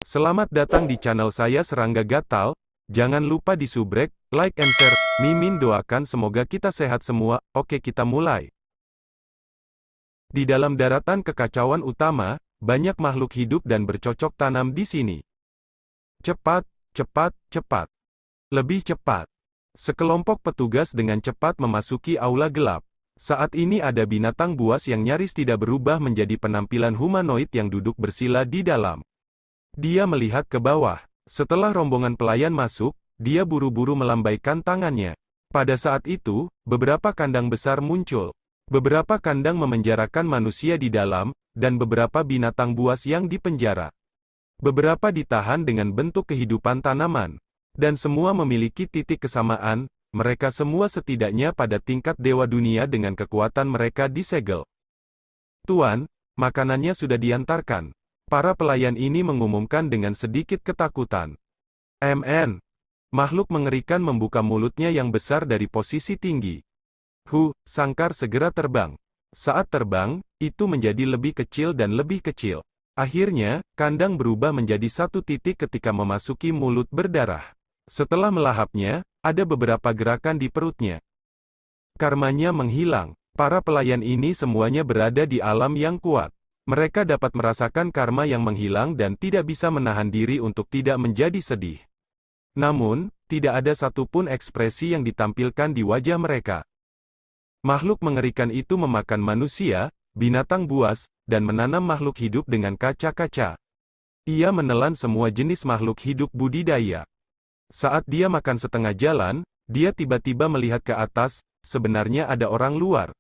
Selamat datang di channel saya Serangga Gatal. Jangan lupa di subrek, like and share. Mimin doakan semoga kita sehat semua. Oke, kita mulai. Di dalam daratan kekacauan utama, banyak makhluk hidup dan bercocok tanam di sini. Cepat, cepat, cepat. Lebih cepat. Sekelompok petugas dengan cepat memasuki aula gelap. Saat ini ada binatang buas yang nyaris tidak berubah menjadi penampilan humanoid yang duduk bersila di dalam. Dia melihat ke bawah. Setelah rombongan pelayan masuk, dia buru-buru melambaikan tangannya. Pada saat itu, beberapa kandang besar muncul. Beberapa kandang memenjarakan manusia di dalam, dan beberapa binatang buas yang dipenjara. Beberapa ditahan dengan bentuk kehidupan tanaman. Dan semua memiliki titik kesamaan. Mereka semua setidaknya pada tingkat dewa dunia dengan kekuatan mereka disegel. Tuan, makanannya sudah diantarkan. Para pelayan ini mengumumkan dengan sedikit ketakutan. MN. Makhluk mengerikan membuka mulutnya yang besar dari posisi tinggi. Sangkar segera terbang. Saat terbang, itu menjadi lebih kecil dan lebih kecil. Akhirnya, kandang berubah menjadi satu titik ketika memasuki mulut berdarah. Setelah melahapnya, ada beberapa gerakan di perutnya. Karmanya menghilang. Para pelayan ini semuanya berada di alam yang kuat. Mereka dapat merasakan karma yang menghilang dan tidak bisa menahan diri untuk tidak menjadi sedih. Namun, tidak ada satupun ekspresi yang ditampilkan di wajah mereka. Makhluk mengerikan itu memakan manusia, binatang buas, dan menanam makhluk hidup dengan kaca-kaca. Ia menelan semua jenis makhluk hidup budidaya. Saat dia makan setengah jalan, dia tiba-tiba melihat ke atas, sebenarnya ada orang luar.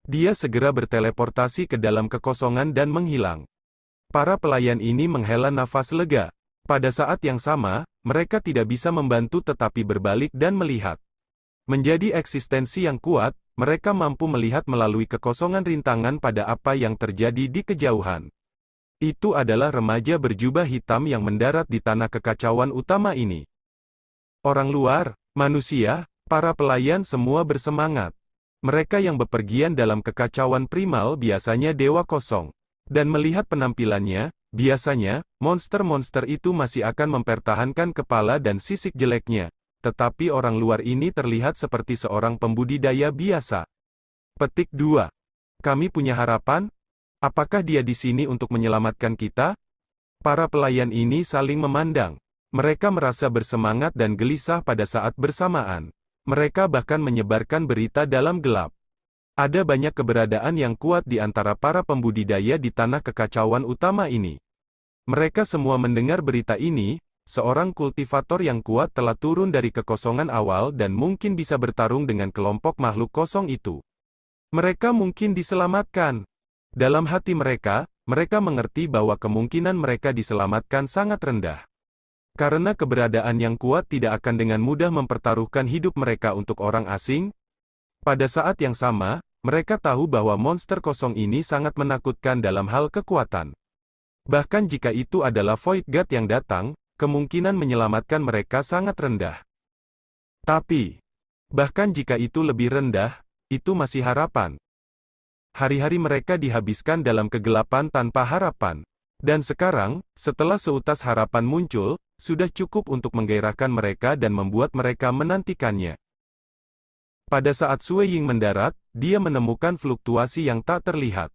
Dia segera berteleportasi ke dalam kekosongan dan menghilang. Para pelayan ini menghela nafas lega. Pada saat yang sama, mereka tidak bisa membantu tetapi berbalik dan melihat. Menjadi eksistensi yang kuat, mereka mampu melihat melalui kekosongan rintangan pada apa yang terjadi di kejauhan. Itu adalah remaja berjubah hitam yang mendarat di tanah kekacauan utama ini. Orang luar, manusia, para pelayan semua bersemangat. Mereka yang bepergian dalam kekacauan primal biasanya dewa kosong. Dan melihat penampilannya, biasanya, monster-monster itu masih akan mempertahankan kepala dan sisik jeleknya. Tetapi orang luar ini terlihat seperti seorang pembudidaya biasa. Petik 2. Kami punya harapan? Apakah dia di sini untuk menyelamatkan kita? Para pelayan ini saling memandang. Mereka merasa bersemangat dan gelisah pada saat bersamaan. Mereka bahkan menyebarkan berita dalam gelap. Ada banyak keberadaan yang kuat di antara para pembudidaya di tanah kekacauan utama ini. Mereka semua mendengar berita ini. Seorang kultivator yang kuat telah turun dari kekosongan awal dan mungkin bisa bertarung dengan kelompok makhluk kosong itu. Mereka mungkin diselamatkan. Dalam hati mereka, mereka mengerti bahwa kemungkinan mereka diselamatkan sangat rendah. Karena keberadaan yang kuat tidak akan dengan mudah mempertaruhkan hidup mereka untuk orang asing. Pada saat yang sama, mereka tahu bahwa monster kosong ini sangat menakutkan dalam hal kekuatan. Bahkan jika itu adalah Void God yang datang, kemungkinan menyelamatkan mereka sangat rendah. Tapi, bahkan jika itu lebih rendah, itu masih harapan. Hari-hari mereka dihabiskan dalam kegelapan tanpa harapan. Dan sekarang, setelah seutas harapan muncul, sudah cukup untuk menggairahkan mereka dan membuat mereka menantikannya. Pada saat Sue Ying mendarat, dia menemukan fluktuasi yang tak terlihat.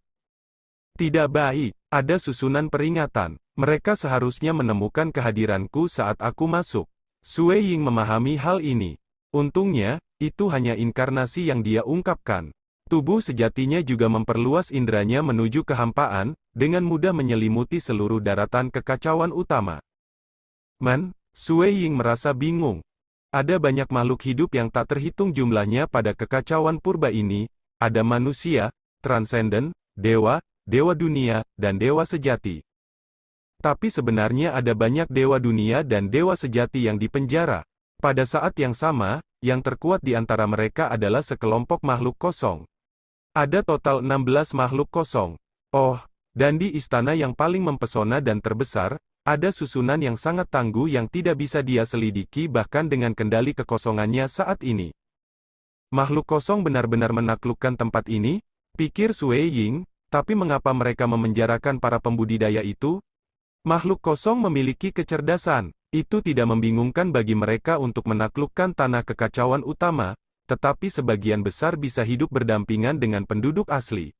Tidak baik, ada susunan peringatan. Mereka seharusnya menemukan kehadiranku saat aku masuk. Sue Ying memahami hal ini. Untungnya, itu hanya inkarnasi yang dia ungkapkan. Tubuh sejatinya juga memperluas indranya menuju kehampaan, dengan mudah menyelimuti seluruh daratan kekacauan utama. Sue Ying merasa bingung. Ada banyak makhluk hidup yang tak terhitung jumlahnya pada kekacauan purba ini. Ada manusia, transenden, dewa, dewa dunia, dan dewa sejati. Tapi sebenarnya ada banyak dewa dunia dan dewa sejati yang dipenjara. Pada saat yang sama, yang terkuat di antara mereka adalah sekelompok makhluk kosong. Ada total 16 makhluk kosong. Dan di istana yang paling mempesona dan terbesar, ada susunan yang sangat tangguh yang tidak bisa dia selidiki bahkan dengan kendali kekosongannya saat ini. Makhluk kosong benar-benar menaklukkan tempat ini, pikir Sue Ying, tapi mengapa mereka memenjarakan para pembudidaya itu? Makhluk kosong memiliki kecerdasan. Itu tidak membingungkan bagi mereka untuk menaklukkan tanah kekacauan utama, tetapi sebagian besar bisa hidup berdampingan dengan penduduk asli.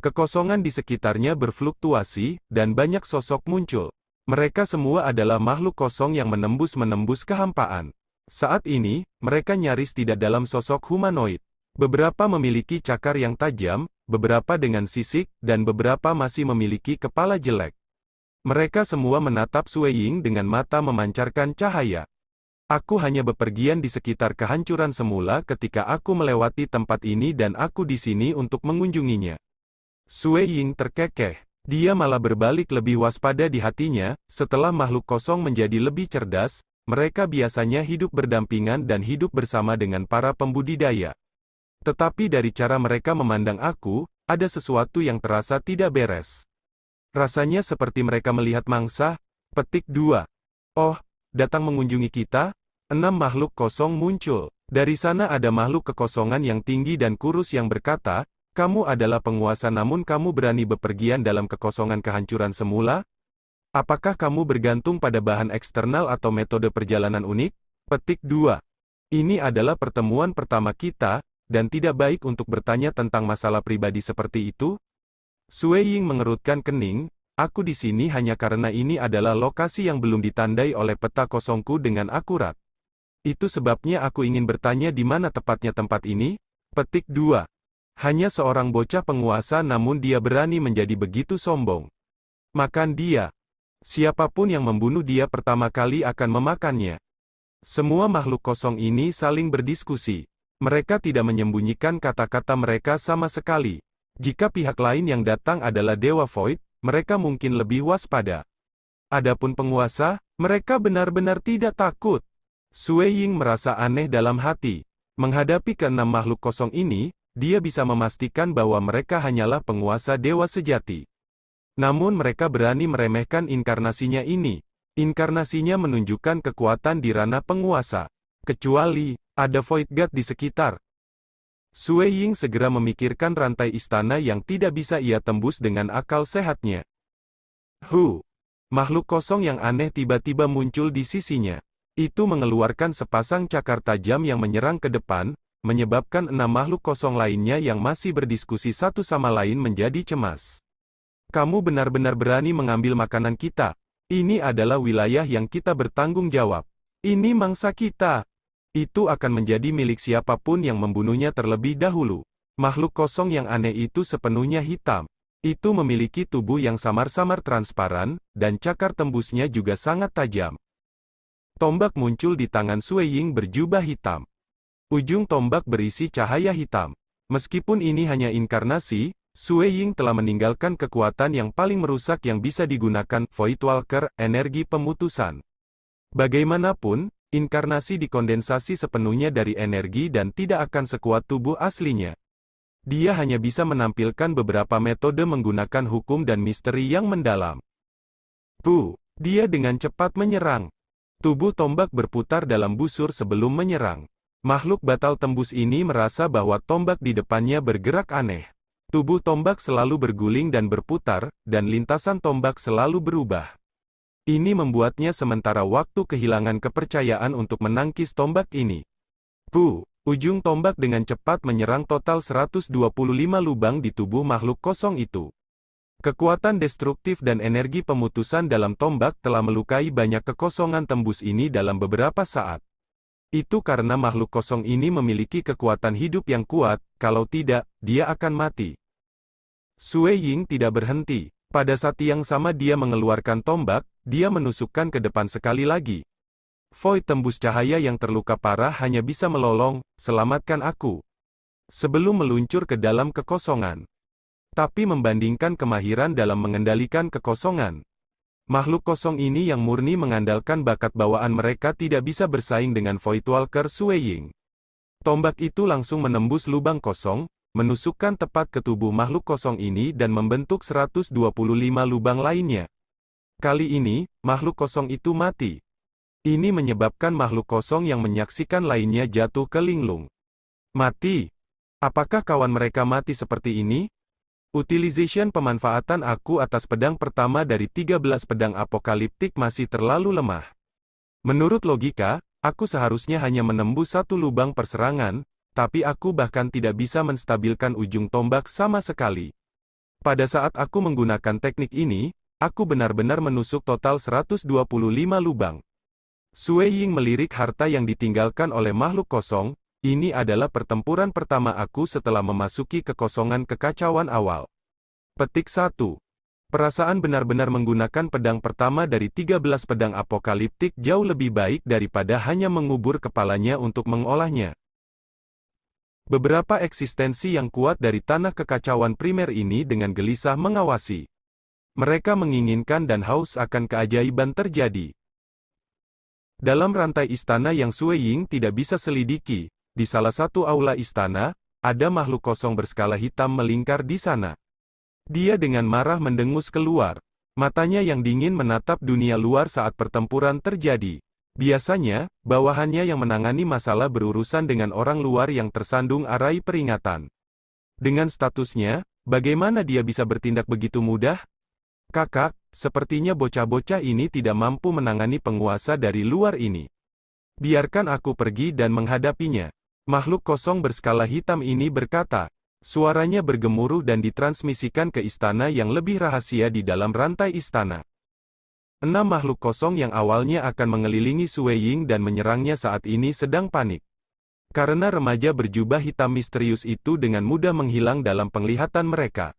Kekosongan di sekitarnya berfluktuasi, dan banyak sosok muncul. Mereka semua adalah makhluk kosong yang menembus kehampaan. Saat ini, mereka nyaris tidak dalam sosok humanoid. Beberapa memiliki cakar yang tajam, beberapa dengan sisik, dan beberapa masih memiliki kepala jelek. Mereka semua menatap Sui Ying dengan mata memancarkan cahaya. Aku hanya bepergian di sekitar kehancuran semula ketika aku melewati tempat ini dan aku di sini untuk mengunjunginya. Sui Ying terkekeh. Dia malah berbalik lebih waspada di hatinya, setelah makhluk kosong menjadi lebih cerdas, mereka biasanya hidup berdampingan dan hidup bersama dengan para pembudidaya. Tetapi dari cara mereka memandang aku, ada sesuatu yang terasa tidak beres. Rasanya seperti mereka melihat mangsa. Petik 2. Oh, datang mengunjungi kita? 6 makhluk kosong muncul. Dari sana ada makhluk kekosongan yang tinggi dan kurus yang berkata, kamu adalah penguasa namun kamu berani bepergian dalam kekosongan kehancuran semula? Apakah kamu bergantung pada bahan eksternal atau metode perjalanan unik? Petik 2. Ini adalah pertemuan pertama kita, dan tidak baik untuk bertanya tentang masalah pribadi seperti itu? Sui Ying mengerutkan kening, aku di sini hanya karena ini adalah lokasi yang belum ditandai oleh peta kosongku dengan akurat. Itu sebabnya aku ingin bertanya di mana tepatnya tempat ini? Petik 2. Hanya seorang bocah penguasa namun dia berani menjadi begitu sombong. Makan dia. Siapapun yang membunuh dia pertama kali akan memakannya. Semua makhluk kosong ini saling berdiskusi. Mereka tidak menyembunyikan kata-kata mereka sama sekali. Jika pihak lain yang datang adalah Dewa Void, mereka mungkin lebih waspada. Adapun penguasa, mereka benar-benar tidak takut. Sui Ying merasa aneh dalam hati. Menghadapi keenam makhluk kosong ini, dia bisa memastikan bahwa mereka hanyalah penguasa dewa sejati. Namun mereka berani meremehkan inkarnasinya ini. Inkarnasinya menunjukkan kekuatan di ranah penguasa. Kecuali, ada Void God di sekitar. Sui Ying segera memikirkan rantai istana yang tidak bisa ia tembus dengan akal sehatnya. Makhluk kosong yang aneh tiba-tiba muncul di sisinya. Itu mengeluarkan sepasang cakar tajam yang menyerang ke depan, menyebabkan 6 makhluk kosong lainnya yang masih berdiskusi satu sama lain menjadi cemas. Kamu benar-benar berani mengambil makanan kita. Ini adalah wilayah yang kita bertanggung jawab. Ini mangsa kita. Itu akan menjadi milik siapapun yang membunuhnya terlebih dahulu. Makhluk kosong yang aneh itu sepenuhnya hitam. Itu memiliki tubuh yang samar-samar transparan, dan cakar tembusnya juga sangat tajam. Tombak muncul di tangan Sui Ying berjubah hitam. Ujung tombak berisi cahaya hitam. Meskipun ini hanya inkarnasi, Sui Ying telah meninggalkan kekuatan yang paling merusak yang bisa digunakan, Voidwalker, energi pemutusan. Bagaimanapun, inkarnasi dikondensasi sepenuhnya dari energi dan tidak akan sekuat tubuh aslinya. Dia hanya bisa menampilkan beberapa metode menggunakan hukum dan misteri yang mendalam. Dia dengan cepat menyerang. Tubuh tombak berputar dalam busur sebelum menyerang. Makhluk batal tembus ini merasa bahwa tombak di depannya bergerak aneh. Tubuh tombak selalu berguling dan berputar, dan lintasan tombak selalu berubah. Ini membuatnya sementara waktu kehilangan kepercayaan untuk menangkis tombak ini. Ujung tombak dengan cepat menyerang total 125 lubang di tubuh makhluk kosong itu. Kekuatan destruktif dan energi pemutusan dalam tombak telah melukai banyak kekosongan tembus ini dalam beberapa saat. Itu karena makhluk kosong ini memiliki kekuatan hidup yang kuat, kalau tidak, dia akan mati. Sui Ying tidak berhenti. Pada saat yang sama dia mengeluarkan tombak, dia menusukkan ke depan sekali lagi. Void tembus cahaya yang terluka parah hanya bisa melolong, selamatkan aku. Sebelum meluncur ke dalam kekosongan. Tapi membandingkan kemahiran dalam mengendalikan kekosongan, makhluk kosong ini yang murni mengandalkan bakat bawaan mereka tidak bisa bersaing dengan Voidwalker Sui Ying. Tombak itu langsung menembus lubang kosong, menusukkan tepat ke tubuh makhluk kosong ini dan membentuk 125 lubang lainnya. Kali ini, makhluk kosong itu mati. Ini menyebabkan makhluk kosong yang menyaksikan lainnya jatuh ke linglung. Mati? Apakah kawan mereka mati seperti ini? Utilization pemanfaatan aku atas pedang pertama dari 13 pedang apokaliptik masih terlalu lemah. Menurut logika, aku seharusnya hanya menembus satu lubang perserangan, tapi aku bahkan tidak bisa menstabilkan ujung tombak sama sekali. Pada saat aku menggunakan teknik ini, aku benar-benar menusuk total 125 lubang. Sue Ying melirik harta yang ditinggalkan oleh makhluk kosong. Ini adalah pertempuran pertama aku setelah memasuki kekosongan kekacauan awal. Petik 1. Perasaan benar-benar menggunakan pedang pertama dari 13 pedang apokaliptik jauh lebih baik daripada hanya mengubur kepalanya untuk mengolahnya. Beberapa eksistensi yang kuat dari tanah kekacauan primer ini dengan gelisah mengawasi. Mereka menginginkan dan haus akan keajaiban terjadi. Dalam rantai istana yang Sue Ying tidak bisa selidiki, di salah satu aula istana, ada makhluk kosong berskala hitam melingkar di sana. Dia dengan marah mendengus keluar. Matanya yang dingin menatap dunia luar saat pertempuran terjadi. Biasanya, bawahannya yang menangani masalah berurusan dengan orang luar yang tersandung arai peringatan. Dengan statusnya, bagaimana dia bisa bertindak begitu mudah? Kakak, sepertinya bocah-bocah ini tidak mampu menangani penguasa dari luar ini. Biarkan aku pergi dan menghadapinya. Makhluk kosong berskala hitam ini berkata. Suaranya bergemuruh dan ditransmisikan ke istana yang lebih rahasia di dalam rantai istana. 6 makhluk kosong yang awalnya akan mengelilingi Sue Ying dan menyerangnya saat ini sedang panik. Karena remaja berjubah hitam misterius itu dengan mudah menghilang dalam penglihatan mereka.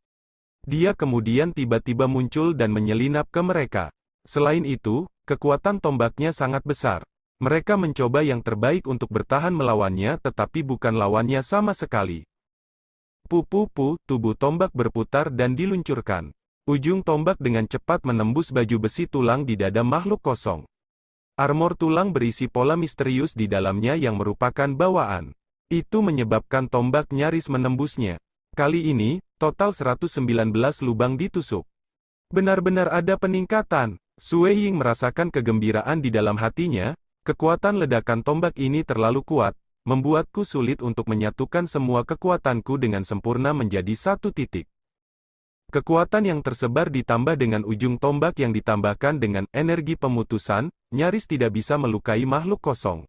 Dia kemudian tiba-tiba muncul dan menyelinap ke mereka. Selain itu, kekuatan tombaknya sangat besar. Mereka mencoba yang terbaik untuk bertahan melawannya tetapi bukan lawannya sama sekali. Pupupu, tubuh tombak berputar dan diluncurkan. Ujung tombak dengan cepat menembus baju besi tulang di dada makhluk kosong. Armor tulang berisi pola misterius di dalamnya yang merupakan bawaan. Itu menyebabkan tombak nyaris menembusnya. Kali ini, total 119 lubang ditusuk. Benar-benar ada peningkatan. Sue Ying merasakan kegembiraan di dalam hatinya. Kekuatan ledakan tombak ini terlalu kuat, membuatku sulit untuk menyatukan semua kekuatanku dengan sempurna menjadi satu titik. Kekuatan yang tersebar ditambah dengan ujung tombak yang ditambahkan dengan energi pemutusan, nyaris tidak bisa melukai makhluk kosong.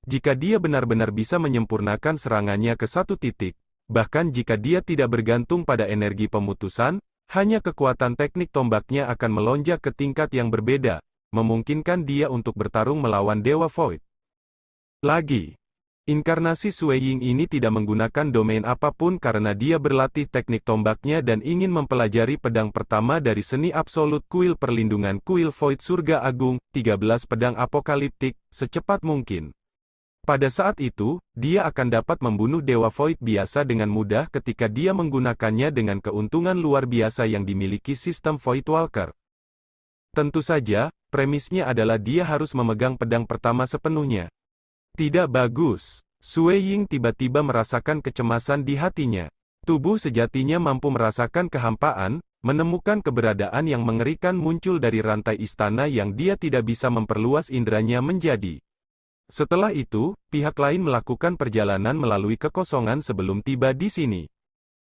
Jika dia benar-benar bisa menyempurnakan serangannya ke satu titik, bahkan jika dia tidak bergantung pada energi pemutusan, hanya kekuatan teknik tombaknya akan melonjak ke tingkat yang berbeda, memungkinkan dia untuk bertarung melawan Dewa Void. Lagi, inkarnasi Sue Ying ini tidak menggunakan domain apapun karena dia berlatih teknik tombaknya dan ingin mempelajari pedang pertama dari seni absolut kuil perlindungan kuil Void Surga Agung, 13 pedang apokaliptik, secepat mungkin. Pada saat itu, dia akan dapat membunuh Dewa Void biasa dengan mudah ketika dia menggunakannya dengan keuntungan luar biasa yang dimiliki sistem Void Walker. Tentu saja, premisnya adalah dia harus memegang pedang pertama sepenuhnya. Tidak bagus. Sue Ying tiba-tiba merasakan kecemasan di hatinya. Tubuh sejatinya mampu merasakan kehampaan, menemukan keberadaan yang mengerikan muncul dari rantai istana yang dia tidak bisa memperluas inderanya menjadi. Setelah itu, pihak lain melakukan perjalanan melalui kekosongan sebelum tiba di sini.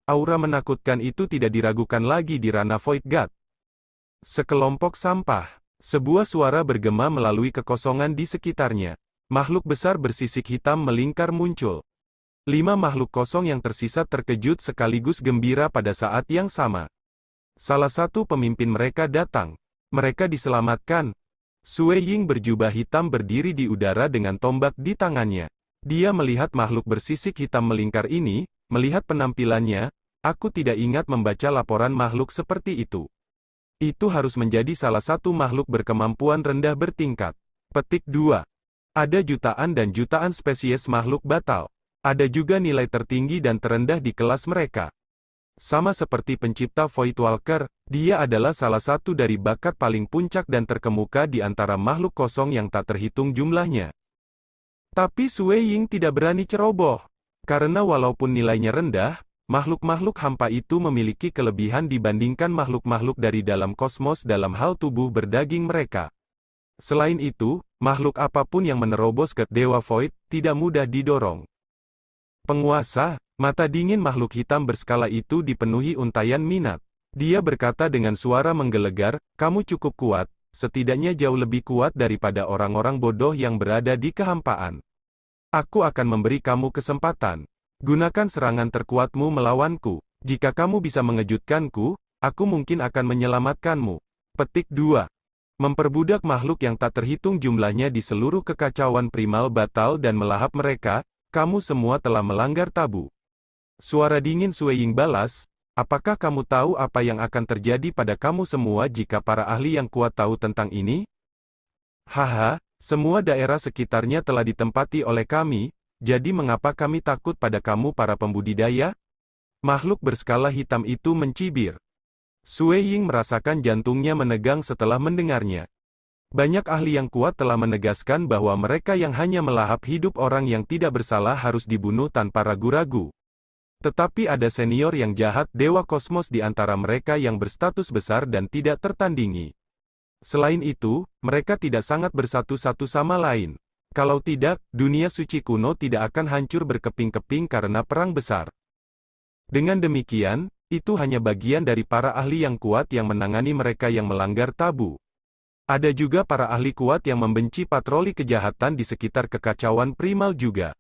Aura menakutkan itu tidak diragukan lagi di ranah Void God. Sekelompok sampah. Sebuah suara bergema melalui kekosongan di sekitarnya. Makhluk besar bersisik hitam melingkar muncul. 5 makhluk kosong yang tersisa terkejut sekaligus gembira pada saat yang sama. Salah satu pemimpin mereka datang. Mereka diselamatkan. Sue Ying berjubah hitam berdiri di udara dengan tombak di tangannya. Dia melihat makhluk bersisik hitam melingkar ini, melihat penampilannya, aku tidak ingat membaca laporan makhluk seperti itu. Itu harus menjadi salah satu makhluk berkemampuan rendah bertingkat. Petik 2. Ada jutaan dan jutaan spesies makhluk batal. Ada juga nilai tertinggi dan terendah di kelas mereka. Sama seperti pencipta Void Walker, dia adalah salah satu dari bakat paling puncak dan terkemuka di antara makhluk kosong yang tak terhitung jumlahnya. Tapi Sue Ying tidak berani ceroboh. Karena walaupun nilainya rendah, makhluk-makhluk hampa itu memiliki kelebihan dibandingkan makhluk-makhluk dari dalam kosmos dalam hal tubuh berdaging mereka. Selain itu, makhluk apapun yang menerobos ke Dewa Void, tidak mudah didorong. Penguasa, mata dingin makhluk hitam berskala itu dipenuhi untayan minat. Dia berkata dengan suara menggelegar, kamu cukup kuat, setidaknya jauh lebih kuat daripada orang-orang bodoh yang berada di kehampaan. Aku akan memberi kamu kesempatan. Gunakan serangan terkuatmu melawanku. Jika kamu bisa mengejutkanku, aku mungkin akan menyelamatkanmu. Petik 2. Memperbudak makhluk yang tak terhitung jumlahnya di seluruh kekacauan primal batal dan melahap mereka, kamu semua telah melanggar tabu. Suara dingin Sue Ying balas, apakah kamu tahu apa yang akan terjadi pada kamu semua jika para ahli yang kuat tahu tentang ini? Haha, semua daerah sekitarnya telah ditempati oleh kami, jadi mengapa kami takut pada kamu para pembudidaya? Makhluk berskala hitam itu mencibir. Sue Ying merasakan jantungnya menegang setelah mendengarnya. Banyak ahli yang kuat telah menegaskan bahwa mereka yang hanya melahap hidup orang yang tidak bersalah harus dibunuh tanpa ragu-ragu. Tetapi ada senior yang jahat Dewa Kosmos di antara mereka yang berstatus besar dan tidak tertandingi. Selain itu, mereka tidak sangat bersatu satu sama lain. Kalau tidak, dunia suci kuno tidak akan hancur berkeping-keping karena perang besar. Dengan demikian, itu hanya bagian dari para ahli yang kuat yang menangani mereka yang melanggar tabu. Ada juga para ahli kuat yang membenci patroli kejahatan di sekitar kekacauan primal juga.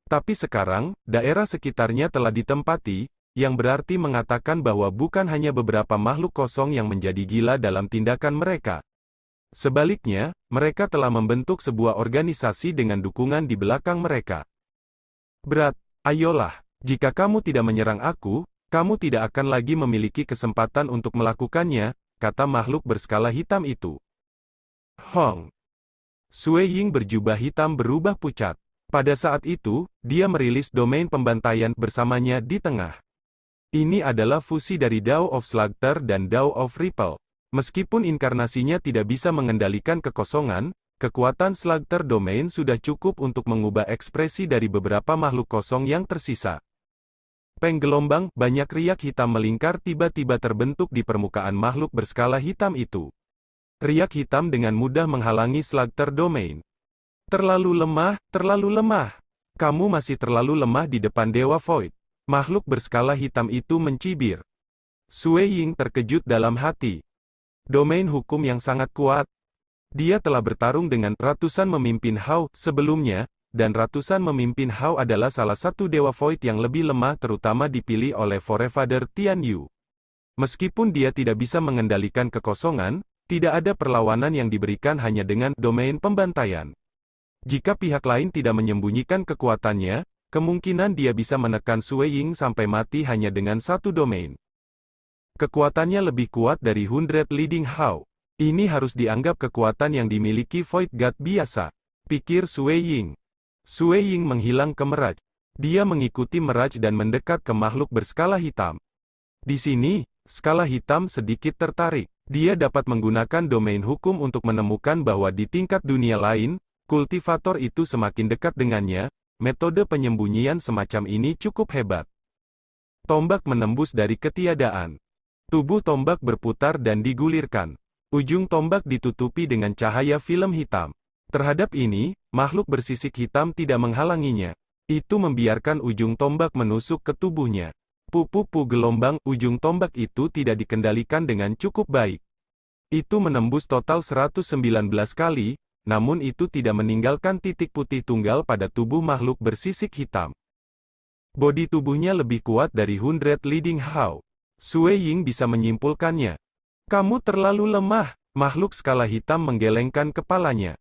Tapi sekarang, daerah sekitarnya telah ditempati, yang berarti mengatakan bahwa bukan hanya beberapa makhluk kosong yang menjadi gila dalam tindakan mereka. Sebaliknya, mereka telah membentuk sebuah organisasi dengan dukungan di belakang mereka. Berat, ayolah, jika kamu tidak menyerang aku, kamu tidak akan lagi memiliki kesempatan untuk melakukannya, kata makhluk berskala hitam itu. Hong. Sue Ying berjubah hitam berubah pucat. Pada saat itu, dia merilis domain pembantaian bersamanya di tengah. Ini adalah fusi dari Dao of Slugter dan Dao of Ripple. Meskipun inkarnasinya tidak bisa mengendalikan kekosongan, kekuatan Slugter domain sudah cukup untuk mengubah ekspresi dari beberapa makhluk kosong yang tersisa. Peng gelombang, banyak riak hitam melingkar tiba-tiba terbentuk di permukaan makhluk berskala hitam itu. Riak hitam dengan mudah menghalangi Slugter domain. Terlalu lemah. Kamu masih terlalu lemah di depan Dewa Void. Makhluk berskala hitam itu mencibir. Sue Ying terkejut dalam hati. Domain hukum yang sangat kuat. Dia telah bertarung dengan ratusan memimpin Hao sebelumnya, dan ratusan memimpin Hao adalah salah satu Dewa Void yang lebih lemah terutama dipilih oleh Forefather Tian Yu. Meskipun dia tidak bisa mengendalikan kekosongan, tidak ada perlawanan yang diberikan hanya dengan domain pembantaian. Jika pihak lain tidak menyembunyikan kekuatannya, kemungkinan dia bisa menekan Sue Ying sampai mati hanya dengan satu domain. Kekuatannya lebih kuat dari 100 leading Hao. Ini harus dianggap kekuatan yang dimiliki Void God biasa, pikir Sue Ying. Sue Ying menghilang ke Mirage. Dia mengikuti Mirage dan mendekat ke makhluk berskala hitam. Di sini, skala hitam sedikit tertarik. Dia dapat menggunakan domain hukum untuk menemukan bahwa di tingkat dunia lain, kultivator itu semakin dekat dengannya. Metode penyembunyian semacam ini cukup hebat. Tombak menembus dari ketiadaan. Tubuh tombak berputar dan digulirkan. Ujung tombak ditutupi dengan cahaya film hitam. Terhadap ini, makhluk bersisik hitam tidak menghalanginya. Itu membiarkan ujung tombak menusuk ke tubuhnya. Pupu-pupu gelombang ujung tombak itu tidak dikendalikan dengan cukup baik. Itu menembus total 119 kali, namun itu tidak meninggalkan titik putih tunggal pada tubuh makhluk bersisik hitam. Bodi tubuhnya lebih kuat dari 100 leading Hao. Sue Ying bisa menyimpulkannya. Kamu terlalu lemah, makhluk skala hitam menggelengkan kepalanya.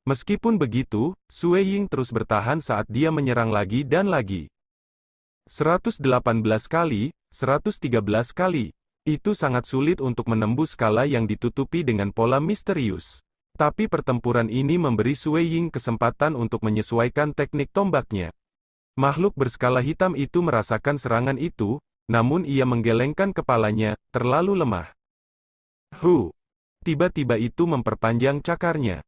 Meskipun begitu, Sue Ying terus bertahan saat dia menyerang lagi dan lagi. 118 kali, 113 kali. Itu sangat sulit untuk menembus skala yang ditutupi dengan pola misterius. Tapi pertempuran ini memberi Sue Ying kesempatan untuk menyesuaikan teknik tombaknya. Makhluk berskala hitam itu merasakan serangan itu, namun ia menggelengkan kepalanya, terlalu lemah. Tiba-tiba itu memperpanjang cakarnya.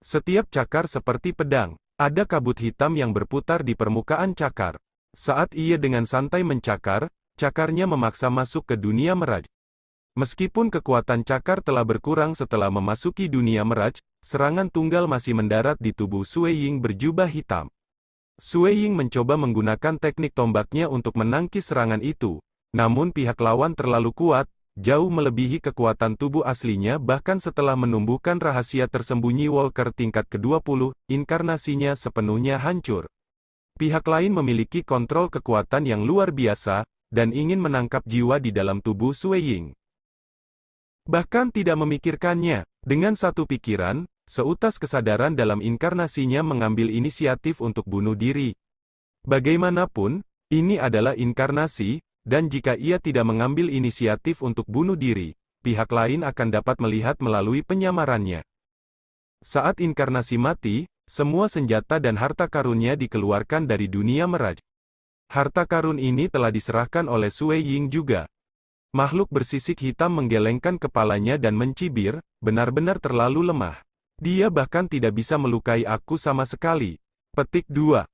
Setiap cakar seperti pedang. Ada kabut hitam yang berputar di permukaan cakar. Saat ia dengan santai mencakar, cakarnya memaksa masuk ke dunia Mirage. Meskipun kekuatan cakar telah berkurang setelah memasuki dunia Mirage, serangan tunggal masih mendarat di tubuh Sue Ying berjubah hitam. Sue Ying mencoba menggunakan teknik tombaknya untuk menangkis serangan itu. Namun pihak lawan terlalu kuat, jauh melebihi kekuatan tubuh aslinya bahkan setelah menumbuhkan rahasia tersembunyi Walker tingkat ke-20, inkarnasinya sepenuhnya hancur. Pihak lain memiliki kontrol kekuatan yang luar biasa, dan ingin menangkap jiwa di dalam tubuh Sue Ying. Bahkan tidak memikirkannya, dengan satu pikiran, seutas kesadaran dalam inkarnasinya mengambil inisiatif untuk bunuh diri. Bagaimanapun, ini adalah inkarnasi, dan jika ia tidak mengambil inisiatif untuk bunuh diri, pihak lain akan dapat melihat melalui penyamarannya. Saat inkarnasi mati, semua senjata dan harta karunnya dikeluarkan dari dunia meraj. Harta karun ini telah diserahkan oleh Sue Ying juga. Makhluk bersisik hitam menggelengkan kepalanya dan mencibir, benar-benar terlalu lemah. Dia bahkan tidak bisa melukai aku sama sekali. Petik 2.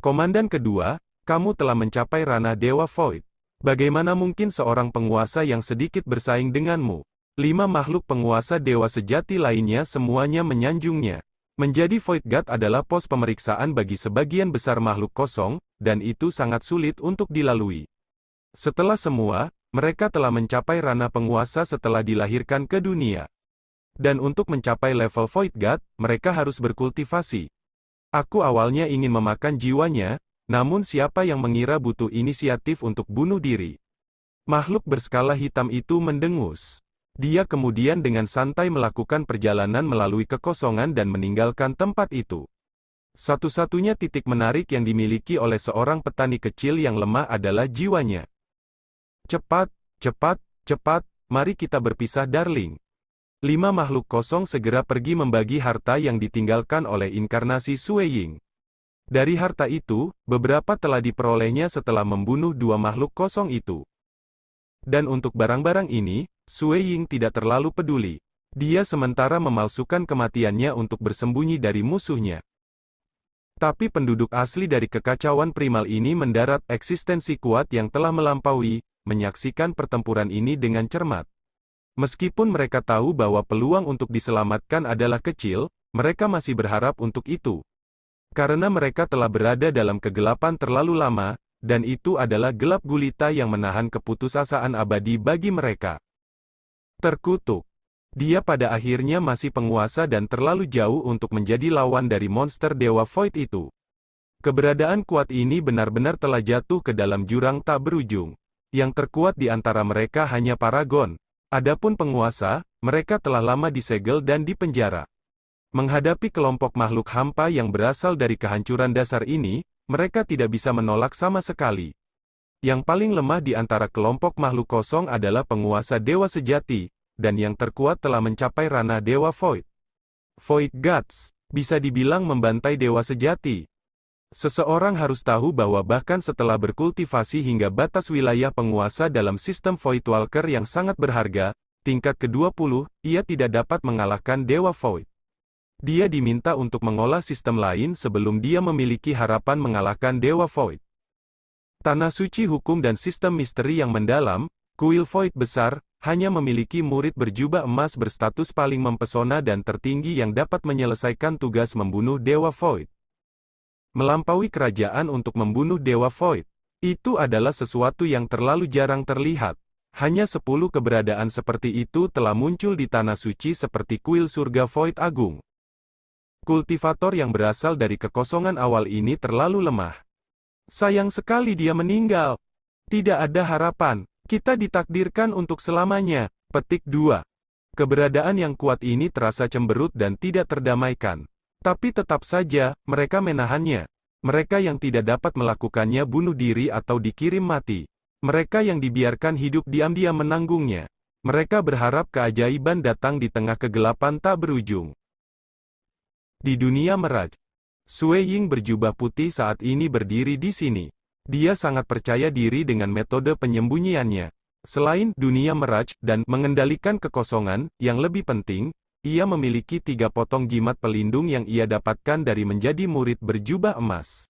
Komandan kedua, kamu telah mencapai ranah Dewa Void. Bagaimana mungkin seorang penguasa yang sedikit bersaing denganmu? 5 makhluk penguasa dewa sejati lainnya semuanya menyanjungnya. Menjadi Void God adalah pos pemeriksaan bagi sebagian besar makhluk kosong, dan itu sangat sulit untuk dilalui. Setelah semua, mereka telah mencapai ranah penguasa setelah dilahirkan ke dunia. Dan untuk mencapai level Void God, mereka harus berkultivasi. Aku awalnya ingin memakan jiwanya, namun siapa yang mengira butuh inisiatif untuk bunuh diri? Makhluk berskala hitam itu mendengus. Dia kemudian dengan santai melakukan perjalanan melalui kekosongan dan meninggalkan tempat itu. Satu-satunya titik menarik yang dimiliki oleh seorang petani kecil yang lemah adalah jiwanya. Cepat, cepat, cepat, mari kita berpisah darling. 5 makhluk kosong segera pergi membagi harta yang ditinggalkan oleh inkarnasi Sue Ying. Dari harta itu, beberapa telah diperolehnya setelah membunuh 2 makhluk kosong itu. Dan untuk barang-barang ini, Sue Ying tidak terlalu peduli. Dia sementara memalsukan kematiannya untuk bersembunyi dari musuhnya. Tapi penduduk asli dari kekacauan primal ini mendarat eksistensi kuat yang telah melampaui, menyaksikan pertempuran ini dengan cermat. Meskipun mereka tahu bahwa peluang untuk diselamatkan adalah kecil, mereka masih berharap untuk itu. Karena mereka telah berada dalam kegelapan terlalu lama, dan itu adalah gelap gulita yang menahan keputusasaan abadi bagi mereka. Terkutuk. Dia pada akhirnya masih penguasa dan terlalu jauh untuk menjadi lawan dari monster Dewa Void itu. Keberadaan kuat ini benar-benar telah jatuh ke dalam jurang tak berujung. Yang terkuat di antara mereka hanya Paragon. Adapun penguasa, mereka telah lama disegel dan dipenjara. Menghadapi kelompok makhluk hampa yang berasal dari kehancuran dasar ini, mereka tidak bisa menolak sama sekali. Yang paling lemah di antara kelompok makhluk kosong adalah penguasa dewa sejati, dan yang terkuat telah mencapai ranah Dewa Void. Void Gods, bisa dibilang membantai dewa sejati. Seseorang harus tahu bahwa bahkan setelah berkultivasi hingga batas wilayah penguasa dalam sistem Void Walker yang sangat berharga, tingkat ke-20, ia tidak dapat mengalahkan Dewa Void. Dia diminta untuk mengolah sistem lain sebelum dia memiliki harapan mengalahkan Dewa Void. Tanah suci hukum dan sistem misteri yang mendalam, kuil Void besar, hanya memiliki murid berjubah emas berstatus paling mempesona dan tertinggi yang dapat menyelesaikan tugas membunuh Dewa Void. Melampaui kerajaan untuk membunuh Dewa Void. Itu adalah sesuatu yang terlalu jarang terlihat. Hanya 10 keberadaan seperti itu telah muncul di tanah suci seperti kuil surga Void Agung. Kultivator yang berasal dari kekosongan awal ini terlalu lemah. Sayang sekali dia meninggal. Tidak ada harapan. Kita ditakdirkan untuk selamanya. Petik 2. Keberadaan yang kuat ini terasa cemberut dan tidak terdamaikan. Tapi tetap saja, mereka menahannya. Mereka yang tidak dapat melakukannya bunuh diri atau dikirim mati. Mereka yang dibiarkan hidup diam-diam menanggungnya. Mereka berharap keajaiban datang di tengah kegelapan tak berujung. Di dunia meraj, Sue Ying berjubah putih saat ini berdiri di sini. Dia sangat percaya diri dengan metode penyembunyiannya. Selain dunia meraj dan mengendalikan kekosongan, yang lebih penting, ia memiliki 3 potong jimat pelindung yang ia dapatkan dari menjadi murid berjubah emas.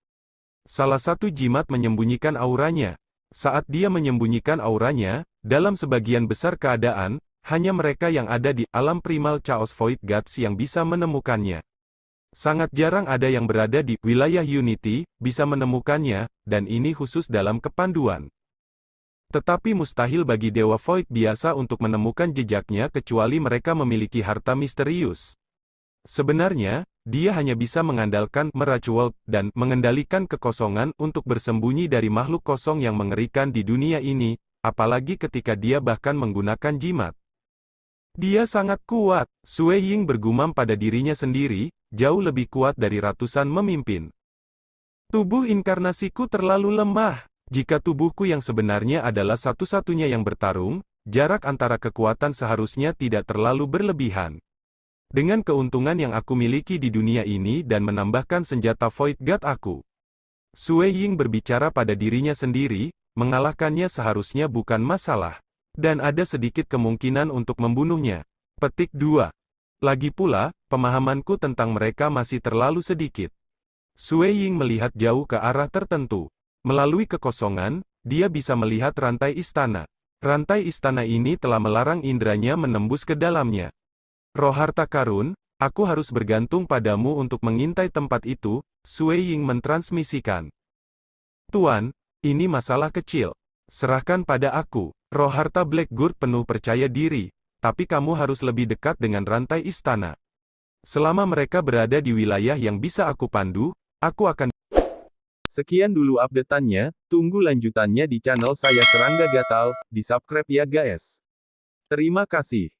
Salah satu jimat menyembunyikan auranya. Saat dia menyembunyikan auranya, dalam sebagian besar keadaan, hanya mereka yang ada di alam primal Chaos Void Gods yang bisa menemukannya. Sangat jarang ada yang berada di wilayah Unity, bisa menemukannya, dan ini khusus dalam kepanduan. Tetapi mustahil bagi Dewa Void biasa untuk menemukan jejaknya kecuali mereka memiliki harta misterius. Sebenarnya, dia hanya bisa mengandalkan Miracle dan mengendalikan kekosongan untuk bersembunyi dari makhluk kosong yang mengerikan di dunia ini, apalagi ketika dia bahkan menggunakan jimat. Dia sangat kuat, Sui Ying bergumam pada dirinya sendiri, jauh lebih kuat dari ratusan memimpin. Tubuh inkarnasiku terlalu lemah. Jika tubuhku yang sebenarnya adalah satu-satunya yang bertarung, jarak antara kekuatan seharusnya tidak terlalu berlebihan. Dengan keuntungan yang aku miliki di dunia ini dan menambahkan senjata Void God aku. Sui Ying berbicara pada dirinya sendiri, mengalahkannya seharusnya bukan masalah. Dan ada sedikit kemungkinan untuk membunuhnya. Petik 2. Lagi pula, pemahamanku tentang mereka masih terlalu sedikit. Sui Ying melihat jauh ke arah tertentu. Melalui kekosongan, dia bisa melihat rantai istana. Rantai istana ini telah melarang indranya menembus ke dalamnya. Roh harta karun, aku harus bergantung padamu untuk mengintai tempat itu, Sui Ying mentransmisikan. Tuan, ini masalah kecil. Serahkan pada aku. Roh harta Blackguard penuh percaya diri, tapi kamu harus lebih dekat dengan rantai istana. Selama mereka berada di wilayah yang bisa aku pandu, aku akan... Sekian dulu update-annya, tunggu lanjutannya di channel saya Serangga Gatal, di subscribe ya guys. Terima kasih.